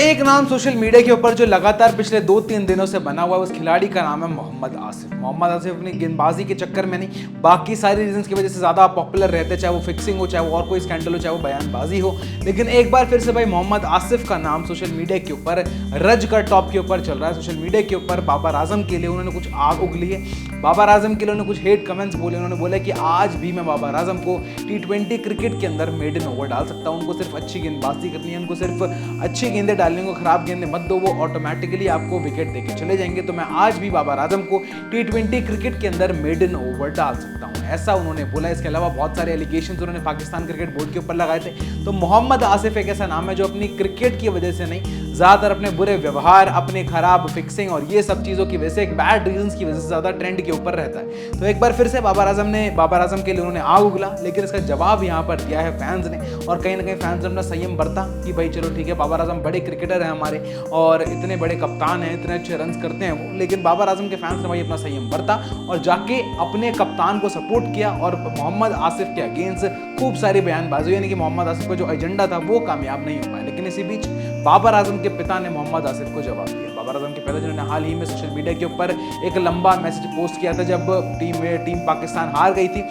एक नाम social media के ऊपर जो लगातार पिछले 2-3 दिनों से बना हुआ है, उस खिलाड़ी का नाम है मोहम्मद आसिफ। मोहम्मद आसिफ अपनी गेंदबाजी के चक्कर में नहीं, बाकी सारी रीजंस की वजह से ज़्यादा पॉपुलर रहते, चाहे वो फिक्सिंग हो, चाहे वो और कोई स्कैंडल हो, चाहे वो बयानबाजी हो। लेकिन एक बार फिर से भाई मोहम्मद आसिफ का नाम सोशल मीडिया के ऊपर रज कर टॉप के ऊपर चल रहा है। सोशल मीडिया के ऊपर बाबर आजम के लिए उन्होंने कुछ आग उगली है, बाबर आजम के लिए उन्होंने कुछ हेट कमेंट्स बोले। उन्होंने बोला कि आज भी मैं बाबर आजम को T20 क्रिकेट के अंदर मेड इन ओवर डाल सकता हूँ, उनको सिर्फ अच्छी गेंदबाजी करनी है, उनको सिर्फ अच्छी गेंदें डालने को, खराब गेंदें मत दो, वो ऑटोमेटिकली आपको विकेट देके चले जाएंगे। तो मैं आज भी बाबर आजम को T20 क्रिकेट के अंदर मेड इन ओवर डाल सकता हूँ, ऐसा उन्होंने बोला। इसके अलावा बहुत सारे एलिगेशंस उन्होंने पाकिस्तान क्रिकेट बोर्ड के ऊपर लगाए थे। तो मोहम्मद आसिफ एक ऐसा नाम है जो अपनी क्रिकेट की वजह से नहीं, ज़्यादातर अपने बुरे व्यवहार, अपने खराब फिक्सिंग और ये सब चीज़ों की वजह से, एक बैड रीजंस की वजह से ज़्यादा ट्रेंड के ऊपर रहता है। तो एक बार फिर से बाबर आजम के लिए उन्होंने आग उगला, लेकिन इसका जवाब यहाँ पर दिया है फैंस ने। और कहीं ना कहीं फैंस ने अपना संयम बरता कि भाई चलो ठीक है, बाबर आजम बड़े क्रिकेटर हैं हमारे और इतने बड़े कप्तान हैं, इतने अच्छे रन करते हैं वो, लेकिन बाबर आजम के फैंस ने भाई अपना संयम बरता और जाके अपने कप्तान को सपोर्ट किया और मोहम्मद आसिफ के अगेंस्ट खूब सारी बयानबाजी, यानी कि मोहम्मद आसिफ का जो एजेंडा था वो कामयाब नहीं हो पाया। लेकिन इसी बीच बाबर आजम के पिता ने मोहम्मद आसिफ को जवाब दिया। बाबर आजम के पिता जिन्होंने हाल ही में सोशल मीडिया के ऊपर एक लंबा मैसेज पोस्ट किया था जब टीम पाकिस्तान हार गई थी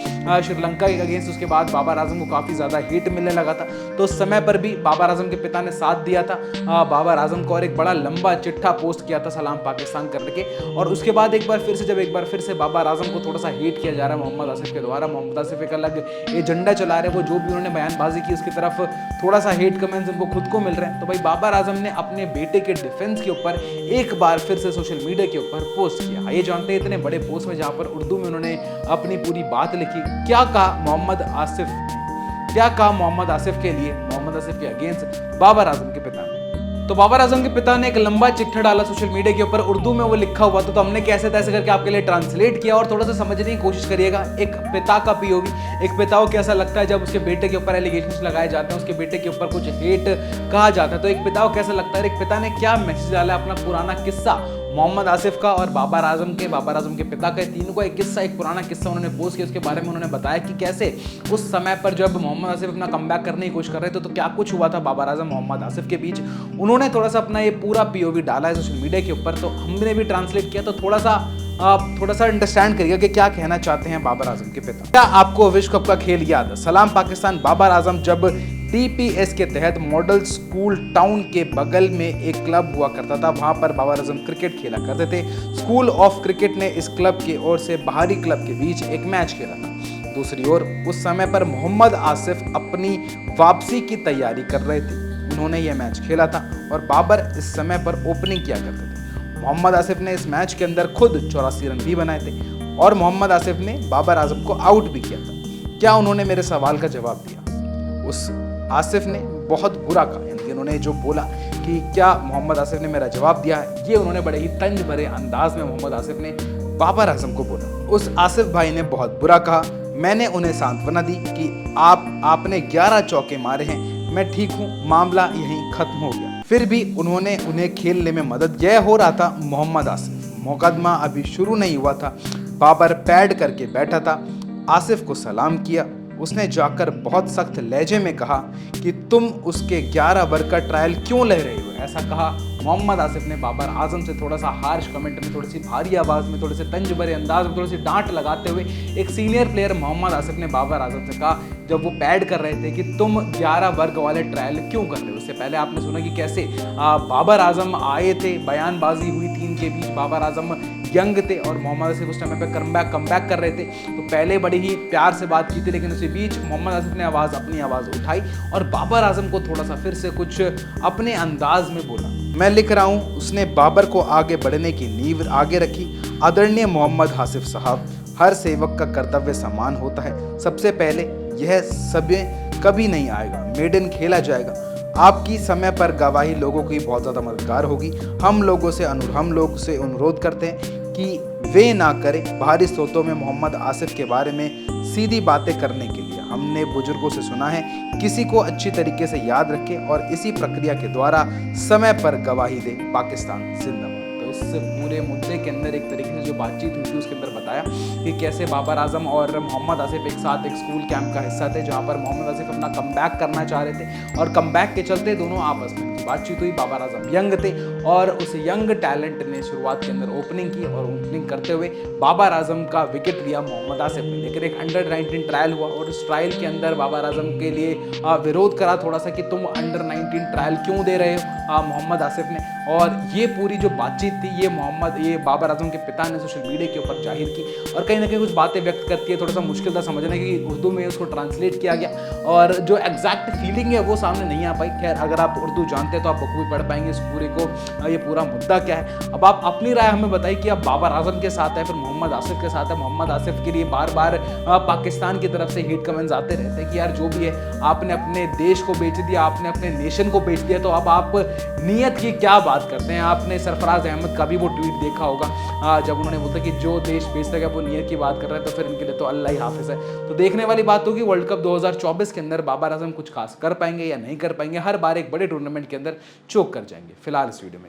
श्रीलंका के अगेंस्ट। उसके बाद बाबर आजम को काफ़ी ज़्यादा हिट मिलने लगा था, तो उस समय पर भी बाबर आजम के पिता ने साथ दिया था बाबर आजम को और एक बड़ा लंबा चिट्ठा पोस्ट किया था सलाम पाकिस्तान करके। और उसके बाद एक बार फिर से बाबर आजम को थोड़ा सा हेट किया जा रहा है मोहम्मद आसिफ के द्वारा। मोहम्मद आसिफ एक अलग एजेंडा चला रहे हैं, वो जो भी उन्होंने बयानबाजी की उसकी तरफ थोड़ा सा हेट कमेंट्स उनको खुद को मिल रहे हैं। तो भाई बाबर आजम ने अपने बेटे के डिफेंस के ऊपर एक बार फिर से सोशल मीडिया के ऊपर पोस्ट किया। आइए जानते हैं इतने बड़े पोस्ट में, जहां पर उर्दू में उन्होंने अपनी पूरी बात लिखी। क्या कहा मोहम्मद आसिफ के लिए, मोहम्मद आसिफ के अगेंस्ट बाबर आजम के पिता ने। तो बाबर आजम के पिता ने एक लंबा चिट्ठा डाला सोशल मीडिया के ऊपर, उर्दू में वो लिखा हुआ था, तो हमने कैसे तैसे करके आपके लिए ट्रांसलेट किया और थोड़ा सा समझने की कोशिश करिएगा। एक पिता का पीओवी, एक पिता को कैसा लगता है जब उसके बेटे के ऊपर एलिगेशंस लगाए जाते हैं, उसके बेटे के ऊपर कुछ हेट कहा जाता है, तो एक पिता को कैसा लगता है। एक पिता ने क्या मैसेज डाला, अपना पुराना किस्सा मोहम्मद आसिफ का और बाबर आजम के पिता का, तीनों का एक पुराना किस्सा उन्होंने पोस्ट किया। उसके बारे में उन्होंने बताया कि कैसे उस समय पर जब मोहम्मद आसिफ अपना कमबैक करने की कोशिश कर रहे थे तो क्या कुछ हुआ था बाबर आजम मोहम्मद आसिफ के बीच। उन्होंने थोड़ा सा अपना ये पूरा पीओवी डाला है सोशल मीडिया के ऊपर, तो हमने भी ट्रांसलेट किया। तो थोड़ा सा अंडरस्टैंड करिएगा कि क्या कहना चाहते हैं बाबर आजम के पिता। क्या आपको विश्व कप का खेल याद है? सलाम पाकिस्तान बाबर आजम जब DPS के तहत मॉडल स्कूल टाउन के बगल में एक क्लब हुआ करता था, वहां पर बाबर आजम क्रिकेट खेला करते थे। स्कूल ऑफ क्रिकेट ने इस क्लब की ओर से बाहरी क्लब के बीच एक मैच खेला था। दूसरी ओर उस समय पर मोहम्मद आसिफ अपनी वापसी की तैयारी कर रहे थे, उन्होंने यह मैच खेला था और बाबर इस समय पर ओपनिंग किया करते थे। मोहम्मद आसिफ ने इस मैच के अंदर खुद 84 रन भी बनाए थे और मोहम्मद आसिफ ने बाबर आजम को आउट भी किया था। क्या उन्होंने मेरे सवाल का जवाब दिया? उस आसिफ ने बहुत बुरा कहा, यानी कि उन्होंने जो बोला कि क्या मोहम्मद आसिफ ने मेरा जवाब दिया है, ये उन्होंने बड़े ही तंज भरे अंदाज में मोहम्मद आसिफ ने बाबर आजम को बोला। उस आसिफ भाई ने बहुत बुरा कहा। मैंने उन्हें सांत्वना दी कि आपने 11 चौके मारे हैं, मैं ठीक हूँ, मामला यहीं खत्म हो गया। फिर भी उन्हें खेलने में मदद। यह हो रहा था मोहम्मद आसिफ, मुकदमा अभी शुरू नहीं हुआ था। बाबर पैड करके बैठा था, आसिफ को सलाम किया। उसने जाकर बहुत सख्त लहजे में कहा कि तुम उसके 11 ओवर का ट्रायल क्यों ले रहे हो, ऐसा कहा मोहम्मद आसिफ ने बाबर आजम से। थोड़ा सा हार्श कमेंट में, थोड़ी सी भारी आवाज़ में, थोड़े से तंज भरे अंदाज में, थोड़ी सी डांट लगाते हुए एक सीनियर प्लेयर मोहम्मद आसिफ ने बाबर आजम से कहा, जब वो पैड कर रहे थे, कि तुम 11 वर्ग वाले ट्रायल क्यों कर रहे हो। उससे पहले आपने सुना कि कैसे बाबर आजम आए थे, बयानबाजी हुई थी इनके बीच। बाबर आजम यंग थे और मोहम्मद आसिफ उस टाइम पे कमबैक कर रहे थे, तो पहले बड़ी ही प्यार से बात की थी, लेकिन उसी बीच मोहम्मद आसिफ ने अपनी आवाज़ उठाई और बाबर आजम को थोड़ा सा फिर से कुछ अपने अंदाज में बोला। मैं लिख रहा हूँ, उसने बाबर को आगे बढ़ने की नींव आगे रखी। आदरणीय मोहम्मद आसिफ साहब, हर सेवक का कर्तव्य समान होता है। सबसे पहले यह समय कभी नहीं आएगा, मेडन खेला जाएगा। आपकी समय पर गवाही लोगों की बहुत ज़्यादा मददगार होगी। हम लोग से अनुरोध करते हैं कि वे ना करें बाहरी स्रोतों में मोहम्मद आसिफ के बारे में सीधी बातें करने के लिए। हमने बुजुर्गों से सुना है, किसी को अच्छी तरीके से याद रखें और इसी प्रक्रिया के द्वारा समय पर गवाही दे। पाकिस्तान जिंदाबाद। तो इस पूरी पूरे मुद्दे के अंदर एक तरीके से जो बातचीत हुई थी उसके अंदर बताया कि कैसे बाबर आजम और मोहम्मद आसिफ एक साथ एक स्कूल कैंप का हिस्सा थे, जहाँ पर मोहम्मद आसिफ अपना कमबैक करना चाह रहे थे और कमबैक के चलते दोनों आपस में बातचीत हुई। बाबर आजम यंग थे और उस यंग टैलेंट ने शुरुआत के अंदर ओपनिंग की और ओपनिंग करते हुए बाबर आजम का विकेट लिया मोहम्मद आसिफ ने। लेकिन एक अंडर 19 ट्रायल हुआ और उस ट्रायल के अंदर बाबर आजम के लिए विरोध करा थोड़ा सा कि तुम अंडर 19 ट्रायल क्यों दे रहे हो मोहम्मद आसिफ ने। और ये पूरी जो बातचीत थी ये बाबर आजम के पिता ने सोशल मीडिया के ऊपर जाहिर की और कहीं ना कहीं कुछ बातें व्यक्त करती है। थोड़ा सा मुश्किल था समझने की, उर्दू में उसको ट्रांसलेट किया गया और जो एग्जैक्ट फीलिंग है वो सामने नहीं आ पाई। खैर अगर आप उर्दू जानते हैं तो आप बखूबी पढ़ पाएंगे इस पूरे को, ये पूरा मुद्दा क्या है। अब आप अपनी राय हमें बताइए कि आप बाबर आजम के साथ है फिर मोहम्मद आसिफ के साथ है। मोहम्मद आसिफ के लिए बार बार पाकिस्तान की तरफ से हेट कमेंट्स आते रहते हैं कि यार जो भी है आपने अपने देश को बेच दिया, आपने अपने नेशन को बेच दिया, तो अब आप नीयत की क्या बात करते हैं। आपने सरफराज अहमद का भी वो ट्वीट देखा होगा जब उन्होंने बोला कि जो देश बेचता है वो नीयत की बात कर रहा है, तो फिर इनके लिए तो अल्लाह ही हाफिज है। तो देखने वाली बात होगी वर्ल्ड कप 2024 के अंदर बाबर आजम कुछ खास कर पाएंगे या नहीं कर पाएंगे। हर बार एक बड़े टूर्नामेंट के अंदर चोक कर जाएंगे। फिलहाल इस वीडियो में